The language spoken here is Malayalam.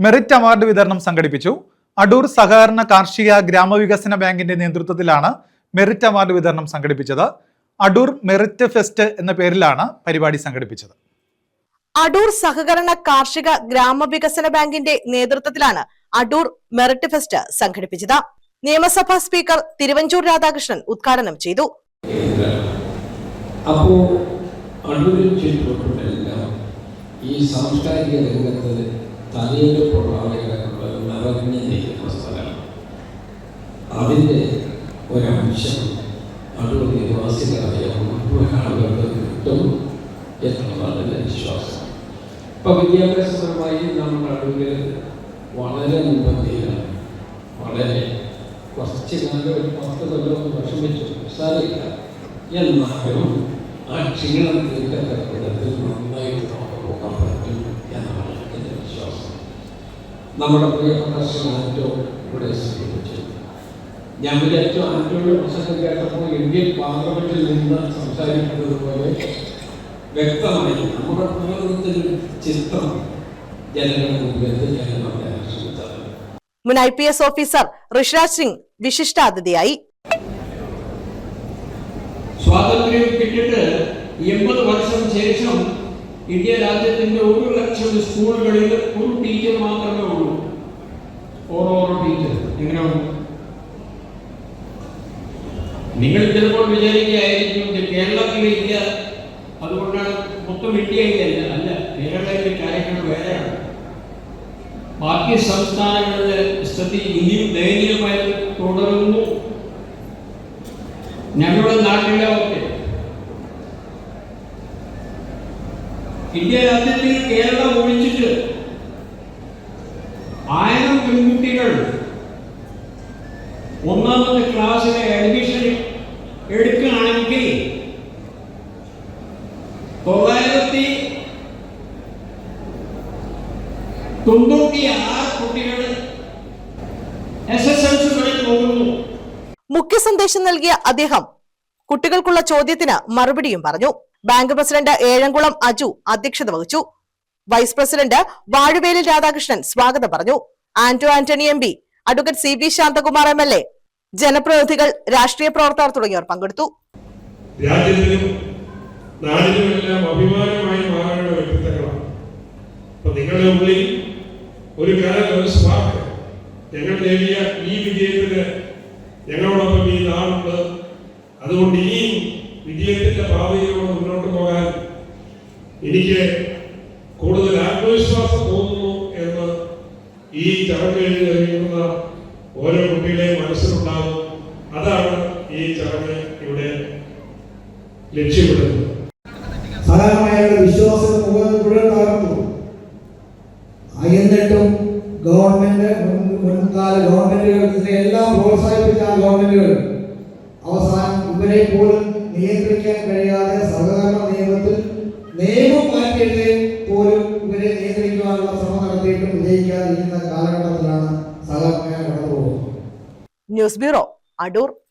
മെറിറ്റ് അവാർഡ് വിതരണം സംഘടിപ്പിച്ചു. അടൂർ സഹകരണ കാർഷിക ഗ്രാമവികസന ബാങ്കിന്റെ നേതൃത്വത്തിലാണ് മെറിറ്റ് അവാർഡ് വിതരണം സംഘടിപ്പിച്ചത്. അടൂർ മെറിറ്റ് ഫെസ്റ്റ് എന്ന പേരിലാണ് പരിപാടി സംഘടിപ്പിച്ചത്. അടൂർ സഹകരണ കാർഷിക ഗ്രാമവികസന ബാങ്കിന്റെ നേതൃത്വത്തിലാണ് അടൂർ മെറിറ്റ് ഫെസ്റ്റ് സംഘടിപ്പിച്ചത്. നിയമസഭാ സ്പീക്കർ തിരുവഞ്ചൂർ രാധാകൃഷ്ണൻ ഉദ്ഘാടനം ചെയ്തു. ഈ സാംസ്കാരിക രംഗത്ത് തലയിലുള്ള ആളുകളെ നിറഞ്ഞു നിൽക്കുന്ന സ്ഥലമാണ്. അതിൻ്റെ ഒരംശം അടൂർ നിവാസികളായ മുഴുവൻ ആളുകൾക്ക് കിട്ടും എന്നുള്ളതാണ് എൻ്റെ വിശ്വാസം. ഇപ്പം വിദ്യാഭ്യാസപരമായി നമ്മൾ അടൂരിൽ വളരെ മുൻപന്തിയിലാണ്. വളരെ കുറച്ച് കാലം ഒരു 10 കൊല്ലം വിഷമിച്ചു സാരില്ല. എന്നാലും ആ ക്ഷീണം തീർക്കത്തക്ക വിധത്തിൽ നന്നായിട്ട് പോകാൻ പറ്റും എന്നാണ് എൻ്റെ വിശ്വാസം. നമ്മുടെ പ്രിയപ്പെട്ട ശ്രീ ആന്റോ ഇവിടെ സൂചിപ്പിച്ചു. ഞാൻ വിചാരിച്ചു ആന്റോയുടെ പ്രസംഗം കേട്ടപ്പോൾ ഇന്ത്യൻ പാർലമെന്റിൽ നിന്ന് സംസാരിക്കുന്നത് പോലെ വ്യക്തമായി നമ്മുടെ പ്രകൃതത്തിൽ ചിത്രം ജനങ്ങളുടെ മുമ്പിൽ എത്തിക്കാനാണ് ശ്രമിച്ചത്. മുൻ IPS ഓഫീസർ ഋഷിരാജ് സിംഗ് വിശിഷ്ടാതിഥിയായി. സ്വാതന്ത്ര്യം കിട്ടിയിട്ട് 80 വർഷം ശേഷം ഇന്ത്യ രാജ്യത്തിന്റെ 1 ലക്ഷം സ്കൂളുകളിൽ ഒരു ടീച്ചർ മാത്രമേ ഉള്ളൂ. ഓരോ ടീച്ചർ എങ്ങനെയാണ്? നിങ്ങൾ ചിലപ്പോൾ വിചാരിക്കുകയായിരിക്കും കേരളത്തിലില്ല, അതുകൊണ്ടാണ് മൊത്തം ഇന്ത്യയിലല്ല. അല്ല, കേരളത്തിലെ കാര്യങ്ങൾ വേറെയാണ്. ബാക്കി സംസ്ഥാനങ്ങളിലെ സ്ഥിതി ഇനിയും ദയനീയമായി തുടരുന്നു. ഞങ്ങളുടെ നാട്ടിലെ ഒക്കെ ഇന്ത്യ രാജ്യത്തിൽ കേരളം ഒഴിച്ചിട്ട് 1000 പെൺകുട്ടികൾ 1ാമത്തെ ക്ലാസ്സിലെ അഡ്മിഷൻ എടുക്കുകയാണെങ്കിൽ 996 കുട്ടികൾ SSLC പോകുന്നു. മുഖ്യ സന്ദേശം നൽകിയ അദ്ദേഹം കുട്ടികൾക്കുള്ള ചോദ്യത്തിന് മറുപടിയും പറഞ്ഞു. ബാങ്ക് പ്രസിഡന്റ് ഏഴംകുളം അജു അധ്യക്ഷത വഹിച്ചു. വൈസ് പ്രസിഡന്റ് വാഴുവേലിൽ രാധാകൃഷ്ണൻ സ്വാഗതം പറഞ്ഞു. Anto Antony MP, advocate CB Santhakumar MLA, ജനപ്രതിനിധികൾ, രാഷ്ട്രീയ പ്രവർത്തകർ തുടങ്ങിയവർ പങ്കെടുത്തു. രാജ്യത്തിനും നാടിനുമെല്ലാം അഭിമാനമായി മാറേണ്ട വ്യക്തിത്വങ്ങളാണ്. നിങ്ങളുടെ ഉള്ളിൽ ഒരു സ്പാർക്ക് ഞങ്ങൾ നേടിയ ഈ വിജയത്തിന് ഞങ്ങളോടൊപ്പം ഈ നാടുണ്ട്. അതുകൊണ്ട് ഈ വിജയത്തിന്റെ പാതയിലൂടെ മുന്നോട്ട് പോകാൻ എനിക്ക് കൂടുതൽ ആത്മവിശ്വാസം തോന്നുന്നു എന്ന് ഈ ചടങ്ങ് എഴുതി കഴിയുന്ന ഓരോ കുട്ടികളെയും മനസ്സിലുണ്ടാകും. അതാണ് ഈ ചടങ്ങ് ഇവിടെ ലക്ഷ്യമിടുന്നത്. സാധാരണമായ വിശ്വാസം മുഴുവൻ തകർത്തു. എന്നിട്ടും മുൻകാല ഗവൺമെന്റുകൾ എല്ലാം പ്രോത്സാഹിപ്പിച്ച ആ ഗവൺമെന്റുകൾ അവസാനം ഇവരെ പോലും നിയന്ത്രിക്കാൻ കഴിയാതെ സഹകരണ നിയമത്തിൽ നിയമം മാറ്റിയത് പോലും ഇവരെ നിയന്ത്രിക്കുവാനുള്ള ശ്രമം നടത്തിയിട്ടും വിജയിക്കാതിരിക്കുന്ന കാലഘട്ടത്തിലാണ് സഹകരണ കടന്നു പോകുന്നത്. News bureau, Adoor.